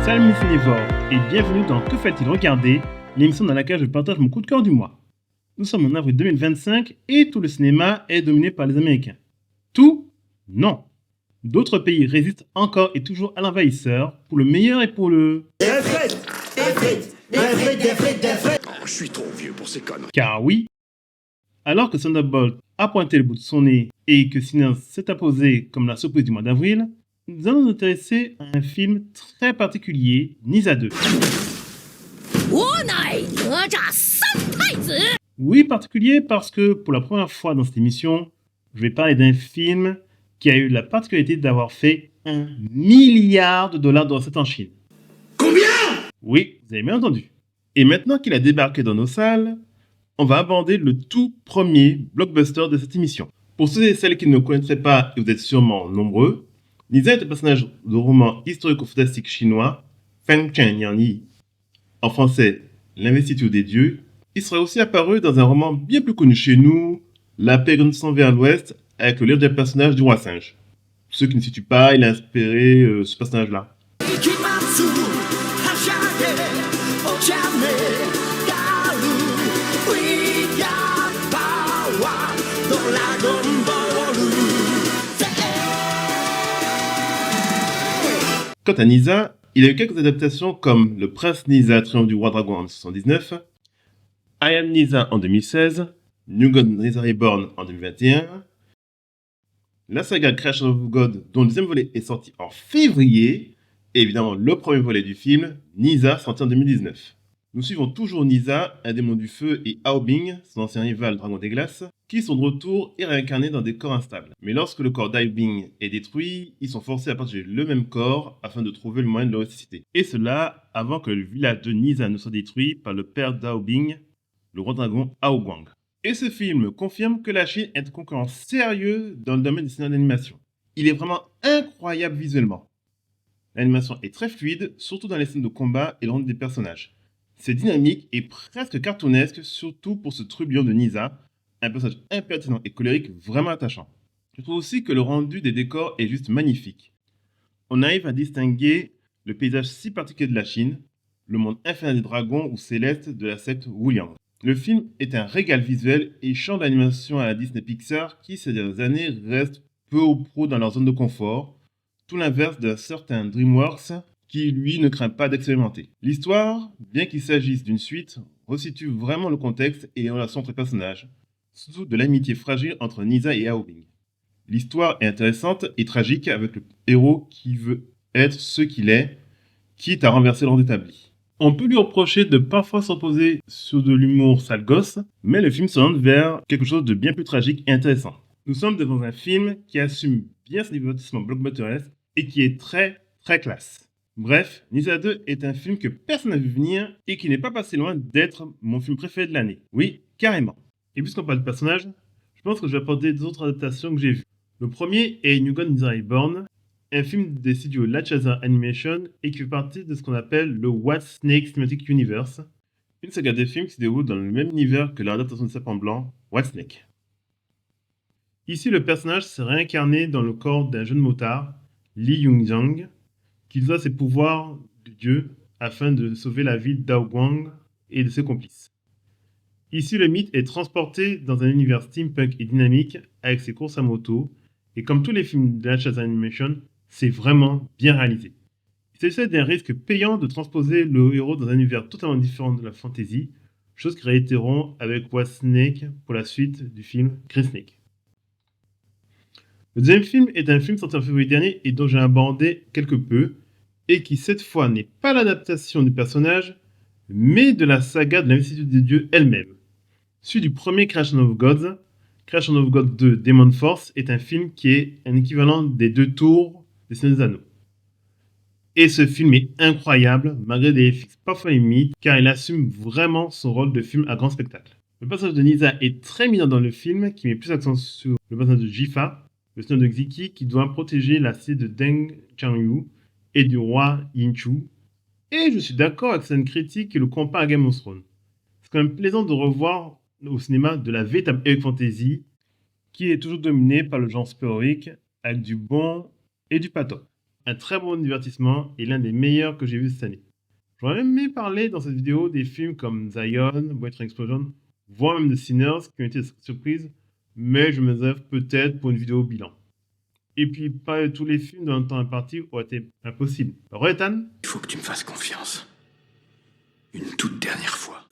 Salut mes cinévores et bienvenue dans Que fait-il regarder, l'émission dans laquelle je partage mon coup de cœur du mois. Nous sommes en avril 2025 et tout le cinéma est dominé par les Américains. Tout? Non. D'autres pays résistent encore et toujours à l'envahisseur, pour le meilleur et pour le... Oh, je suis trop vieux pour ces conneries. Car oui, alors que Thunderbolt a pointé le bout de son nez et que Sinners s'est imposé comme la surprise du mois d'avril, nous allons nous intéresser à un film très particulier, Nisa 2. Oui, particulier parce que pour la première fois dans cette émission, je vais parler d'un film qui a eu la particularité d'avoir fait $1 milliard de recettes en Chine. Combien? Oui, vous avez bien entendu. Et maintenant qu'il a débarqué dans nos salles, on va aborder le tout premier blockbuster de cette émission. Pour ceux et celles qui ne le connaîtraient pas, et vous êtes sûrement nombreux, Nisa est un personnage de roman historico-fantastique chinois, Feng Chen Yanyi, en français, L'investiture des dieux. Il serait aussi apparu dans un roman bien plus connu chez nous, La pérégrination vers l'ouest, avec le livre des personnages du roi singe. Pour ceux qui ne situent pas, il a inspiré ce personnage-là. Quant à Nisa, il a eu quelques adaptations comme Le Prince Nisa, Triomphe du Roi Dragon en 1979, I Am Nisa en 2016, New God Nisa Reborn en 2021, la saga Creation of God dont le deuxième volet est sorti en février, et évidemment le premier volet du film, Nisa, sorti en 2019. Nous suivons toujours Nisa, un démon du feu, et Hao Bing, son ancien rival dragon des glaces, qui sont de retour et réincarnés dans des corps instables. Mais lorsque le corps d'Hao Bing est détruit, ils sont forcés à partager le même corps afin de trouver le moyen de le ressusciter. Et cela avant que le village de Nisa ne soit détruit par le père d'Hao Bing, le roi dragon Hao Guang. Et ce film confirme que la Chine est un concurrent sérieux dans le domaine du cinéma d'animation. Il est vraiment incroyable visuellement. L'animation est très fluide, surtout dans les scènes de combat et le rendu des personnages. C'est dynamique et presque cartoonesque, surtout pour ce trublion de Nisa, un personnage impertinent et colérique vraiment attachant. Je trouve aussi que le rendu des décors est juste magnifique. On arrive à distinguer le paysage si particulier de la Chine, le monde infernal des dragons ou célestes de la secte Wuliang. Le film est un régal visuel et change l'animation à la Disney Pixar qui ces dernières années reste peu ou prou dans leur zone de confort, tout l'inverse d'un certain DreamWorks qui, lui, ne craint pas d'expérimenter. L'histoire, bien qu'il s'agisse d'une suite, resitue vraiment le contexte et les relations entre les personnages, surtout de l'amitié fragile entre Nisa et Hao Bing. L'histoire est intéressante et tragique avec le héros qui veut être ce qu'il est, quitte à renverser l'ordre établi. On peut lui reprocher de parfois s'opposer sur de l'humour sale gosse, mais le film s'oriente vers quelque chose de bien plus tragique et intéressant. Nous sommes devant un film qui assume bien son divertissement blockbusteresque et qui est très classe. Bref, Nisa 2 est un film que personne n'a vu venir et qui n'est pas passé loin d'être mon film préféré de l'année. Oui, carrément. Et puisqu'on parle de personnages, je pense que je vais apporter d'autres adaptations que j'ai vues. Le premier est New God Nisa Reborn, un film des studios Lachasa Animation et qui fait partie de ce qu'on appelle le White Snake Cinematic Universe, une saga de films qui se déroule dans le même univers que l'adaptation de Serpent Blanc, White Snake. Ici, le personnage s'est réincarné dans le corps d'un jeune motard, Li Yunjiang, qui doit ses pouvoirs de dieu afin de sauver la ville d'Hao Guang et de ses complices. Ici, le mythe est transporté dans un univers steampunk et dynamique avec ses courses à moto, et comme tous les films de Lachasa Animation, c'est vraiment bien réalisé. Il s'agit d'un risque payant de transposer le héros dans un univers totalement différent de la fantasy, chose qu'ils réitéreront avec White Snake pour la suite du film Green Snake. Le deuxième film est un film sorti en février dernier et dont j'ai abordé quelque peu, et qui cette fois n'est pas l'adaptation du personnage, mais de la saga de l'investiture des dieux elle-même. Celui du premier Creation of Gods, Creation of God 2 Demon Force, est un film qui est un équivalent des 2 tours des Seigneurs des Anneaux. Et ce film est incroyable, malgré des effets parfois limites, car il assume vraiment son rôle de film à grand spectacle. Le personnage de Nisa est très mineur dans le film, qui met plus l'accent sur le personnage de Jifa, le seigneur de Xiki, qui doit protéger la cité de Deng Changyu et du roi Yinchu. Et je suis d'accord avec cette critique qui le compare à Game of Thrones. C'est quand même plaisant de revoir au cinéma de la véritable epic fantasy qui est toujours dominée par le genre super-héroïque avec du bon et du pas top. un très bon divertissement et l'un des meilleurs que j'ai vu cette année. J'aurais aimé parler dans cette vidéo des films comme Zion, Boy Train Explosion, voire même de Sinners qui ont été surprises, mais je me réserve peut-être pour une vidéo bilan. Et puis, pas tous les films dans un temps imparti auraient été impossibles. Alors, Ethan, Il faut que tu me fasses confiance. Une toute dernière fois.